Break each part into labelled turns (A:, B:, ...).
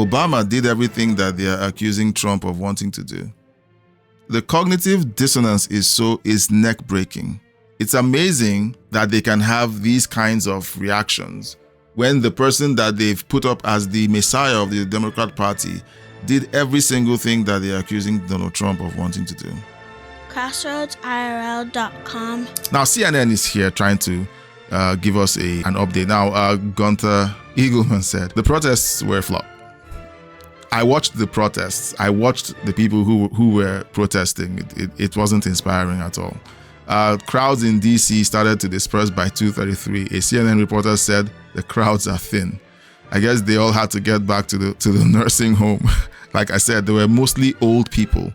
A: Obama did everything that they are accusing Trump of wanting to do. The cognitive dissonance is neck-breaking. It's amazing that they can have these kinds of reactions when the person that they've put up as the messiah of the Democrat Party did every single thing that they're accusing Donald Trump of wanting to do.
B: CrossroadsIRL.com.
A: Now, CNN is here trying to give us an update. Now, Gunther Eagleman said, the protests were a flop. I watched the protests. I watched the people who were protesting. It wasn't inspiring at all. Crowds in D.C. started to disperse by 2:33. A CNN reporter said the crowds are thin. I guess they all had to get back to the nursing home. Like I said, they were mostly old people,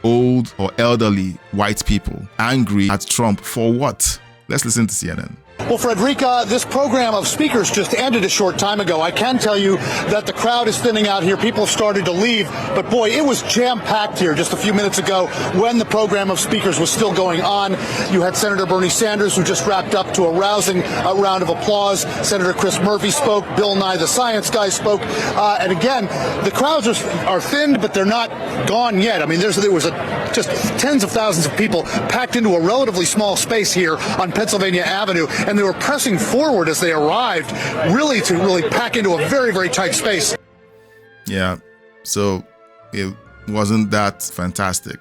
A: old or elderly white people, angry at Trump for what? Let's listen to CNN.
C: Well, Frederica, this program of speakers just ended a short time ago. I can tell you that the crowd is thinning out here. People have started to leave. But boy, it was jam-packed here just a few minutes ago when the program of speakers was still going on. You had Senator Bernie Sanders, who just wrapped up to a rousing round of applause. Senator Chris Murphy spoke. Bill Nye, the science guy, spoke. And again, the crowds are thinned, but they're not gone yet. I mean, there was just tens of thousands of people packed into a relatively small space here on Pennsylvania Avenue. And they were pressing forward as they arrived, really to pack into a very, very tight space.
A: Yeah, so it wasn't that fantastic.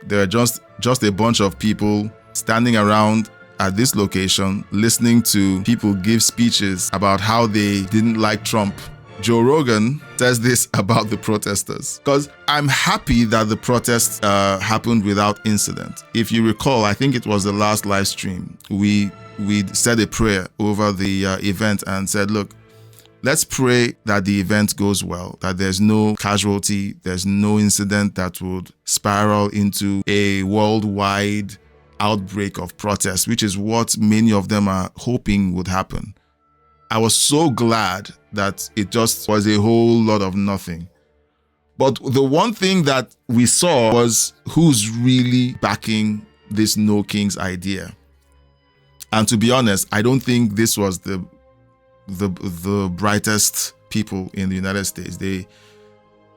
A: There were just a bunch of people standing around at this location, listening to people give speeches about how they didn't like Trump. Joe Rogan says this about the protesters, because I'm happy that the protests happened without incident. If you recall, I think it was the last live stream, we said a prayer over the event and said, look, let's pray that the event goes well, that there's no casualty, there's no incident that would spiral into a worldwide outbreak of protests, which is what many of them are hoping would happen. I was so glad that it just was a whole lot of nothing. But the one thing that we saw was who's really backing this No Kings idea. And to be honest, I don't think this was the brightest people in the United States.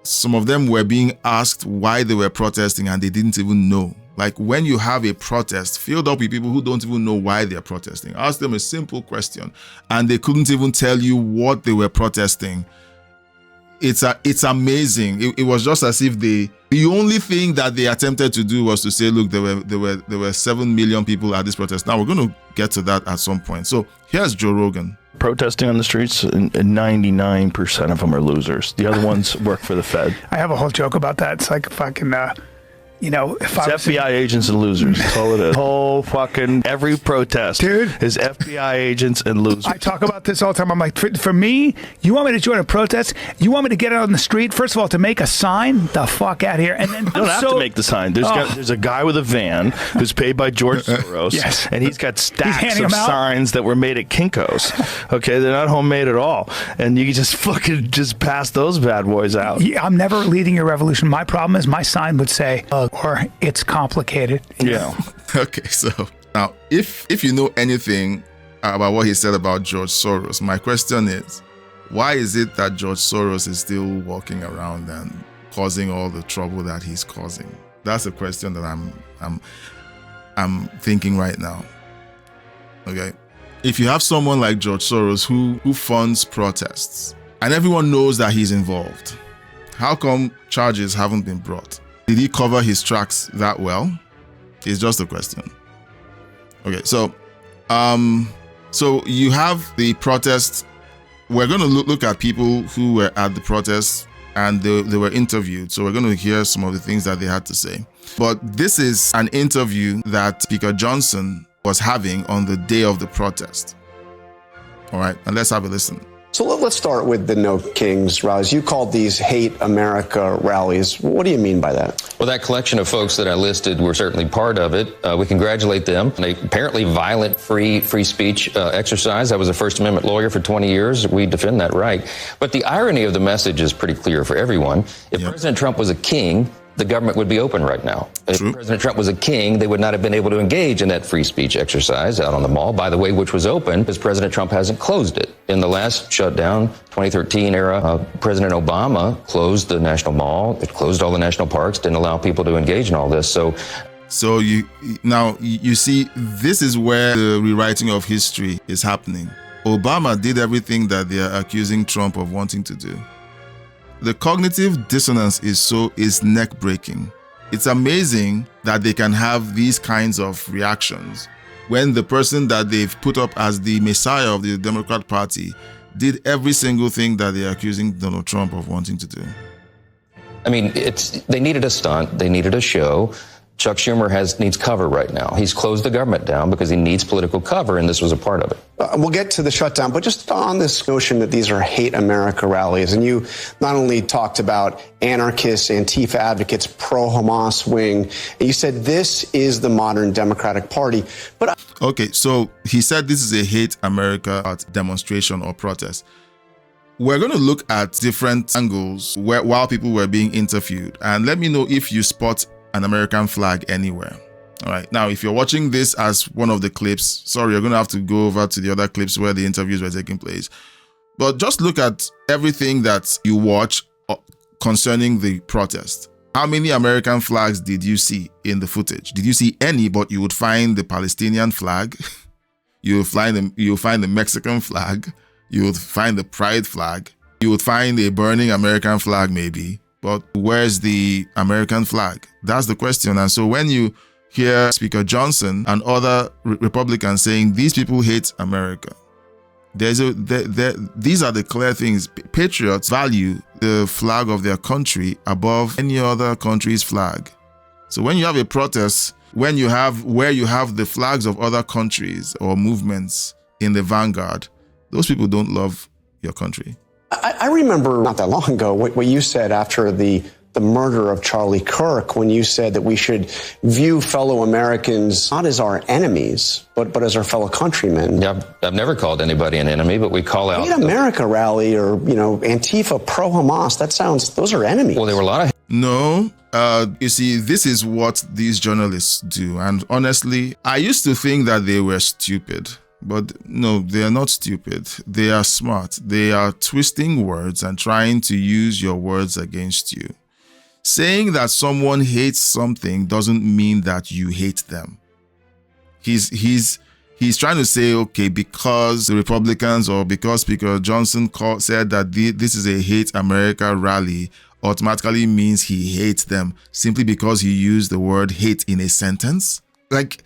A: Some of them were being asked why they were protesting and they didn't even know. Like, when you have a protest filled up with people who don't even know why they're protesting, ask them a simple question and they couldn't even tell you what they were protesting. It's amazing. It was just as if the only thing that they attempted to do was to say, look, there were 7 million people at this protest. Now we're going to get to that at some point. So here's Joe Rogan.
D: Protesting on the streets, 99% of them are losers. The other ones work for the Fed.
E: I have a whole joke about that. It's like fucking, if
D: it's FBI agents and losers. That's all it is. Whole fucking every protest,
E: dude,
D: is FBI agents and losers.
E: I talk about this all the time. I'm like, for me, you want me to join a protest? You want me to get out on the street? First of all, to make a sign? The fuck out of here! And then
D: you don't have to make the sign. There's a guy with a van who's paid by George Soros,
E: yes,
D: and he's got stacks of signs that were made at Kinko's. Okay, they're not homemade at all, and you can just fucking pass those bad boys out.
E: Yeah, I'm never leading a revolution. My problem is my sign would say, or it's complicated.
D: Yeah.
A: Okay, so now if you know anything about what he said about George Soros, my question is, why is it that George Soros is still walking around and causing all the trouble that he's causing? That's a question that I'm thinking right now. Okay, if you have someone like George Soros who funds protests and everyone knows that he's involved, how come charges haven't been brought? Did he cover his tracks that well? It's just a question. Okay, so you have the protests. We're going to look at people who were at the protests and they were interviewed. So we're going to hear some of the things that they had to say. But this is an interview that Speaker Johnson was having on the day of the protest. All right, and let's have a listen.
F: So let's start with the No Kings rallies. You called these Hate America rallies. What do you mean by that?
G: Well, that collection of folks that I listed were certainly part of it. We congratulate them. An apparently violent free speech exercise. I was a First Amendment lawyer for 20 years. We defend that right. But the irony of the message is pretty clear for everyone. If President Trump was a king, the government would be open right now.
A: True.
G: If President Trump was a king, they would not have been able to engage in that free speech exercise out on the mall, by the way, which was open because President Trump hasn't closed it. In the last shutdown, 2013 era, President Obama closed the National Mall. It closed all the national parks, didn't allow people to engage in all this.
A: So you see, this is where the rewriting of history is happening. Obama did everything that they are accusing Trump of wanting to do. The cognitive dissonance is neck-breaking. It's amazing that they can have these kinds of reactions when the person that they've put up as the messiah of the Democrat Party did every single thing that they're accusing Donald Trump of wanting to do.
G: I mean, they needed a stunt. They needed a show. Chuck Schumer needs cover right now. He's closed the government down because he needs political cover, and this was a part of it.
F: We'll get to the shutdown, but just on this notion that these are hate America rallies, and you not only talked about anarchists, Antifa advocates, pro-Hamas wing, and you said this is the modern Democratic Party. But
A: okay, so he said this is a hate America demonstration or protest. We're going to look at different angles while people were being interviewed, and let me know if you spot an American flag anywhere. All right. Now, if you're watching this as one of the clips, sorry, you're going to have to go over to the other clips where the interviews were taking place. But just look at everything that you watch concerning the protest. How many American flags did you see in the footage? Did you see any? But you would find the Palestinian flag. You'll find the Mexican flag. You would find the pride flag. You would find a burning American flag maybe. But where's the American flag? That's the question. And so when you hear Speaker Johnson and other Republicans saying these people hate America, these are the clear things. Patriots value the flag of their country above any other country's flag. So when you have a protest, where you have the flags of other countries or movements in the vanguard, those people don't love your country.
F: I remember not that long ago what you said after the murder of Charlie Kirk, when you said that we should view fellow Americans not as our enemies, but as our fellow countrymen.
G: Yeah, I've never called anybody an enemy, but we call out...
F: Hate America rally or, Antifa, pro-Hamas, those are enemies.
G: Well, there were a lot of...
A: No, you see, this is what these journalists do. And honestly, I used to think that they were stupid. But no, they are not stupid. They are smart. They are twisting words and trying to use your words against you. Saying that someone hates something doesn't mean that you hate them. He's trying to say, okay, because the Republicans or because Speaker Johnson said that this is a hate America rally, automatically means he hates them simply because he used the word hate in a sentence. Like,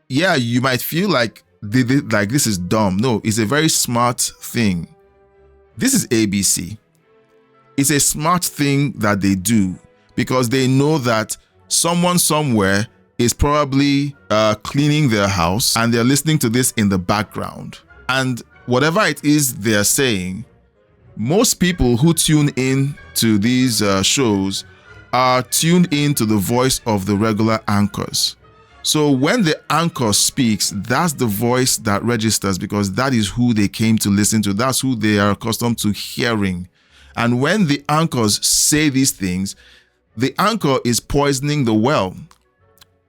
A: yeah, you might feel like this is dumb. No, it's a very smart thing. This is ABC. It's a smart thing that they do because they know that someone somewhere is probably cleaning their house and they're listening to this in the background. And whatever it is they're saying, most people who tune in to these shows are tuned in to the voice of the regular anchors. So when the anchor speaks, that's the voice that registers because that is who they came to listen to. That's who they are accustomed to hearing. And when the anchors say these things, the anchor is poisoning the well.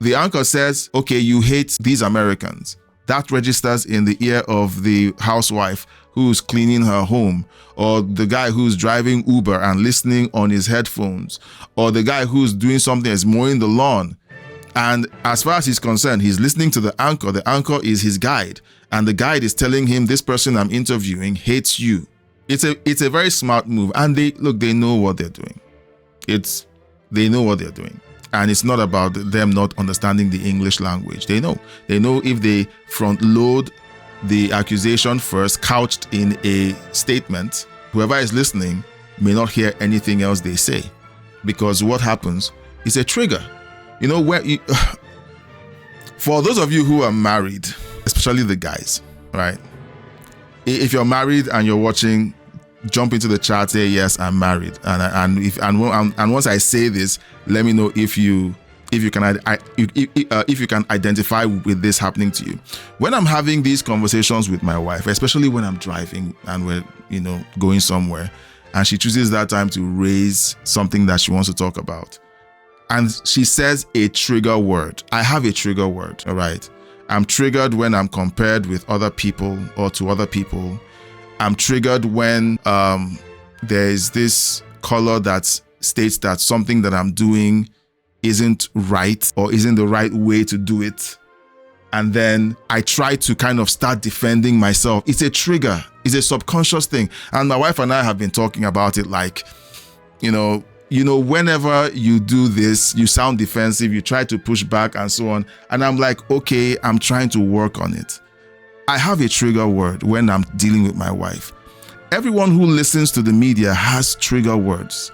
A: The anchor says, okay, you hate these Americans. That registers in the ear of the housewife who's cleaning her home, or the guy who's driving Uber and listening on his headphones, or the guy who's doing something as mowing the lawn. And as far as he's concerned, he's listening to the anchor. The anchor is his guide. And the guide is telling him, this person I'm interviewing hates you. It's a very smart move. And they know what they're doing. They know what they're doing. And it's not about them not understanding the English language. They know if they front load the accusation first, couched in a statement, whoever is listening may not hear anything else they say. Because what happens is a trigger. For those of you who are married, especially the guys, right? If you're married and you're watching, jump into the chat, say yes, I'm married, and once I say this, let me know if you can identify with this happening to you. When I'm having these conversations with my wife, especially when I'm driving and we're going somewhere, and she chooses that time to raise something that she wants to talk about, and she says a trigger word. I have a trigger word, all right? I'm triggered when I'm compared with other people or to other people. I'm triggered when there is this color that states that something that I'm doing isn't right or isn't the right way to do it. And then I try to kind of start defending myself. It's a trigger. It's a subconscious thing. And my wife and I have been talking about it like, whenever you do this, you sound defensive, you try to push back and so on. And I'm like, okay, I'm trying to work on it. I have a trigger word when I'm dealing with my wife. Everyone who listens to the media has trigger words.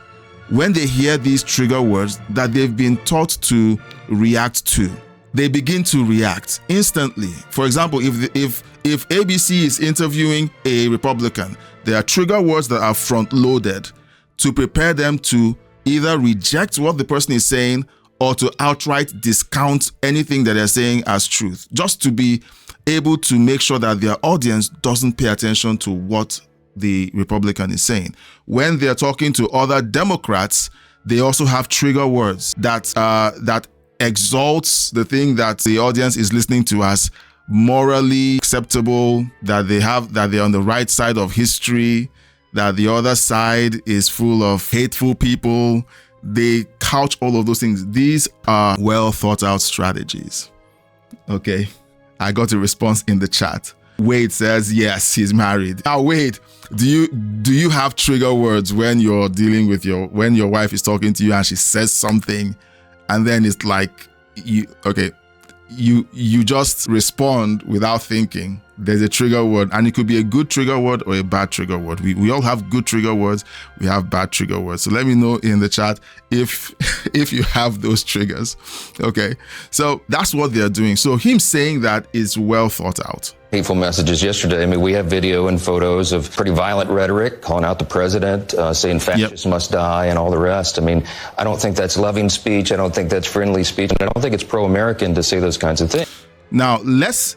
A: When they hear these trigger words that they've been taught to react to, they begin to react instantly. For example, if ABC is interviewing a Republican, there are trigger words that are front-loaded to prepare them to either reject what the person is saying or to outright discount anything that they're saying as truth, just to be able to make sure that their audience doesn't pay attention to what the Republican is saying. When they're talking to other Democrats, they also have trigger words that exalts the thing that the audience is listening to as morally acceptable, that they're on the right side of history, that the other side is full of hateful people. They couch all of those things. These are well thought out strategies. Okay. I got a response in the chat. Wade says, yes, he's married. Now, Wade, do you have trigger words when you're dealing with when your wife is talking to you and she says something and then it's like, you just respond without thinking? There's a trigger word, and it could be a good trigger word or a bad trigger word. We all have good trigger words. We have bad trigger words. So let me know in the chat if you have those triggers. Okay. So that's what they're doing. So him saying that is well thought out.
G: Hateful messages yesterday. I mean, we have video and photos of pretty violent rhetoric, calling out the president, saying fascists must die and all the rest. I mean, I don't think that's loving speech. I don't think that's friendly speech. And I don't think it's pro-American to say those kinds of things.
A: Now, let's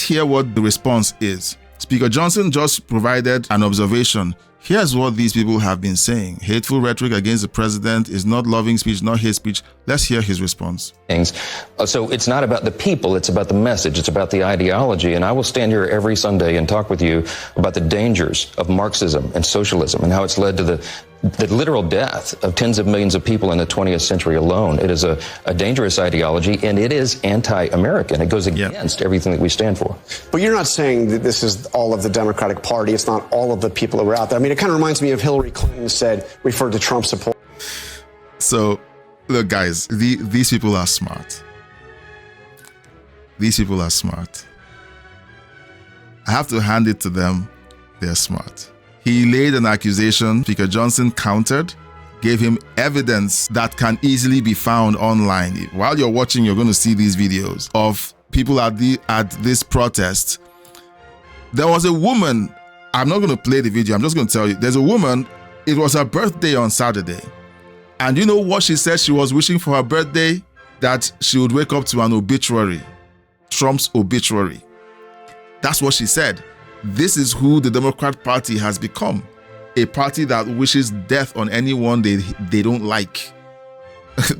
A: hear what the response is. Speaker Johnson just provided an observation. Here's what these people have been saying. Hateful rhetoric against the president is not loving speech, not hate speech. Let's hear his response.
G: So it's not about the people, it's about the message, it's about the ideology. And I will stand here every Sunday and talk with you about the dangers of Marxism and socialism and how it's led to the literal death of tens of millions of people in the 20th century alone. It is a dangerous ideology, and it is anti-American. It goes against everything that we stand for.
F: But you're not saying that this is all of the Democratic Party. It's not all of the people who are out there. I mean, it kind of reminds me of Hillary Clinton referred to Trump support.
A: So, look, guys, these people are smart. These people are smart. I have to hand it to them. They're smart. He laid an accusation. Speaker Johnson countered, gave him evidence that can easily be found online. While you're watching, you're going to see these videos of people at this protest. There was a woman. I'm not going to play the video. I'm just going to tell you. There's a woman. It was her birthday on Saturday. And you know what she said she was wishing for her birthday? That she would wake up to an obituary. Trump's obituary. That's what she said. This is who the Democrat Party has become. A party that wishes death on anyone they don't like.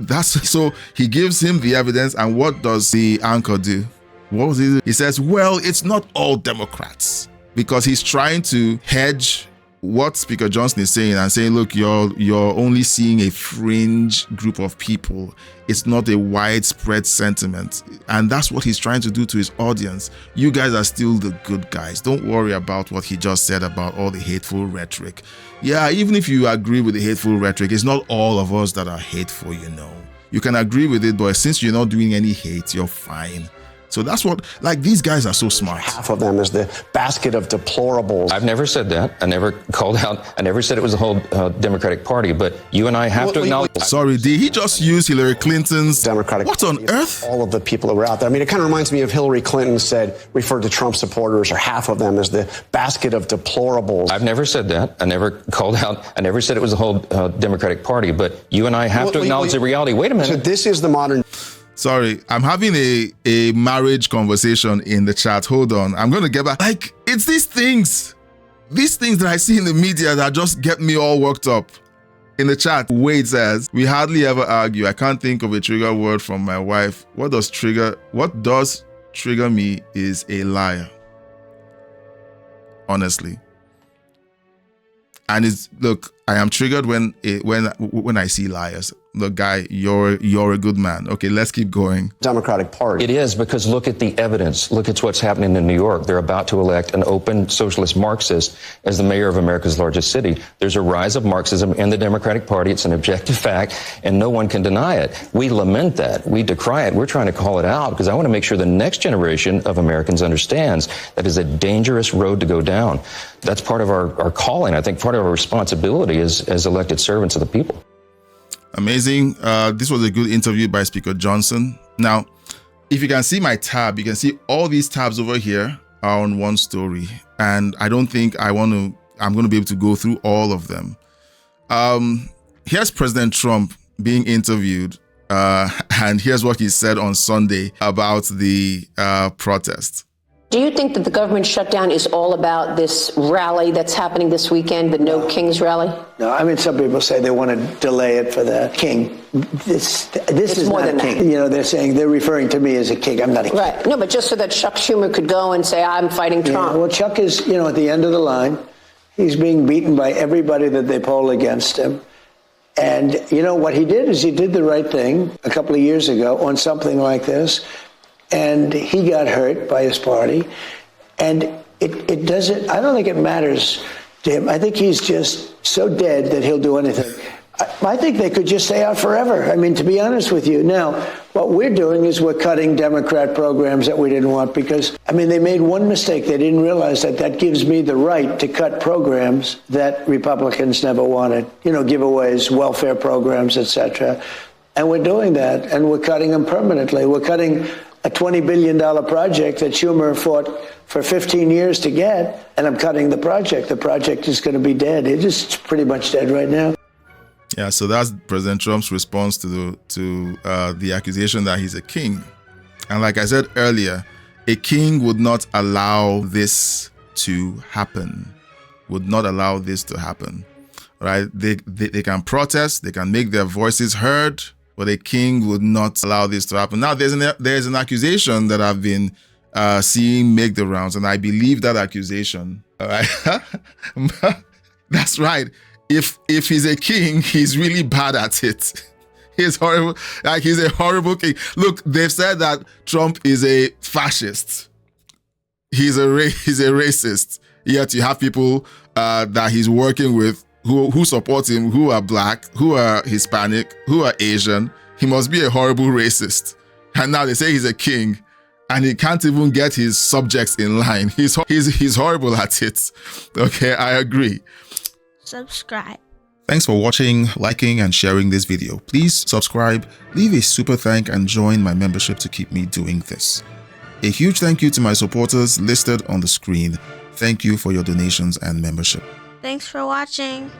A: So he gives him the evidence, and what does the anchor do? What was it? He says, well, it's not all Democrats, because he's trying to hedge what Speaker Johnson is saying and saying, look, you're only seeing a fringe group of people. It's not a widespread sentiment. And that's what he's trying to do to his audience. You guys are still the good guys. Don't worry about what he just said about all the hateful rhetoric. Yeah, even if you agree with the hateful rhetoric, it's not all of us that are hateful, you know. You can agree with it, but since you're not doing any hate, you're fine. So that's what, these guys are so smart.
F: Half of them is the basket of deplorables.
G: I've never said that. I never called out. I never said it was the whole Democratic Party, but you and I have to acknowledge.
A: Sorry, did he just use Hillary Clinton's
F: Democratic
A: What on earth?
F: All of the people who were out there. I mean, it kind of reminds me of Hillary Clinton referred to Trump supporters, or half of them, as the basket of deplorables.
G: I've never said that. I never called out. I never said it was the whole Democratic Party, but you and I have to acknowledge the reality. Wait a minute.
F: So this is the modern...
A: Sorry, I'm having a marriage conversation in the chat. Hold on. I'm going to get back. It's these things that I see in the media that just get me all worked up. In the chat, Wade says, we hardly ever argue. I can't think of a trigger word from my wife. What does trigger me is a liar. Honestly. And look, I am triggered when I see liars. Look, guy, you're a good man. Okay, let's keep going.
F: Democratic Party.
G: It is, because look at the evidence. Look at what's happening in New York. They're about to elect an open socialist Marxist as the mayor of America's largest city. There's a rise of Marxism in the Democratic Party. It's an objective fact, and no one can deny it. We lament that. We decry it. We're trying to call it out because I want to make sure the next generation of Americans understands that is a dangerous road to go down. That's part of our calling. I think part of our responsibility as elected servants of the people.
A: Amazing. This was a good interview by Speaker Johnson. Now, if you can see my tab, you can see all these tabs over here are on one story. And I don't think I'm going to be able to go through all of them. Here's President Trump being interviewed. And here's what he said on Sunday about the protest.
B: Do you think that the government shutdown is all about this rally that's happening this weekend, the No Kings rally?
H: No, I mean, some people say they want to delay it for the king. This is
B: more
H: not
B: than
H: a king.
B: that.
H: You know, they're referring to me as a king. I'm not a king.
B: Right. No, but just so that Chuck Schumer could go and say, I'm fighting Trump.
H: Yeah, well, Chuck is, at the end of the line. He's being beaten by everybody that they poll against him. And, what he did is he did the right thing a couple of years ago on something like this. And he got hurt by his party. And it doesn't, I don't think it matters to him. I think he's just so dead that he'll do anything. I think they could just stay out forever. I mean, to be honest with you. Now, what we're doing is we're cutting Democrat programs that we didn't want because, they made one mistake. They didn't realize that gives me the right to cut programs that Republicans never wanted. Giveaways, welfare programs, etc. And we're doing that, and we're cutting them permanently. We're cutting a $20 billion project that Schumer fought for 15 years to get, and I'm cutting the project. The project is going to be dead. It is pretty much dead right now.
A: Yeah, so that's President Trump's response to the accusation that he's a king. And like I said earlier, a king would not allow this to happen. Would not allow this to happen. Right? They can protest, they can make their voices heard, but a king would not allow this to happen. Now, there's an accusation that I've been seeing make the rounds, and I believe that accusation. All right, that's right. If he's a king, he's really bad at it. He's horrible. Like, he's a horrible king. Look, they've said that Trump is a fascist. He's a racist. Yet you have people that he's working with who support him, who are black, who are Hispanic, who are Asian. He must be a horrible racist. And now they say he's a king, and he can't even get his subjects in line. He's horrible at it. Okay, I agree.
I: Subscribe.
A: Thanks for watching, liking, and sharing this video. Please subscribe, leave a super thank, and join my membership to keep me doing this. A huge thank you to my supporters listed on the screen. Thank you for your donations and membership.
I: Thanks for watching.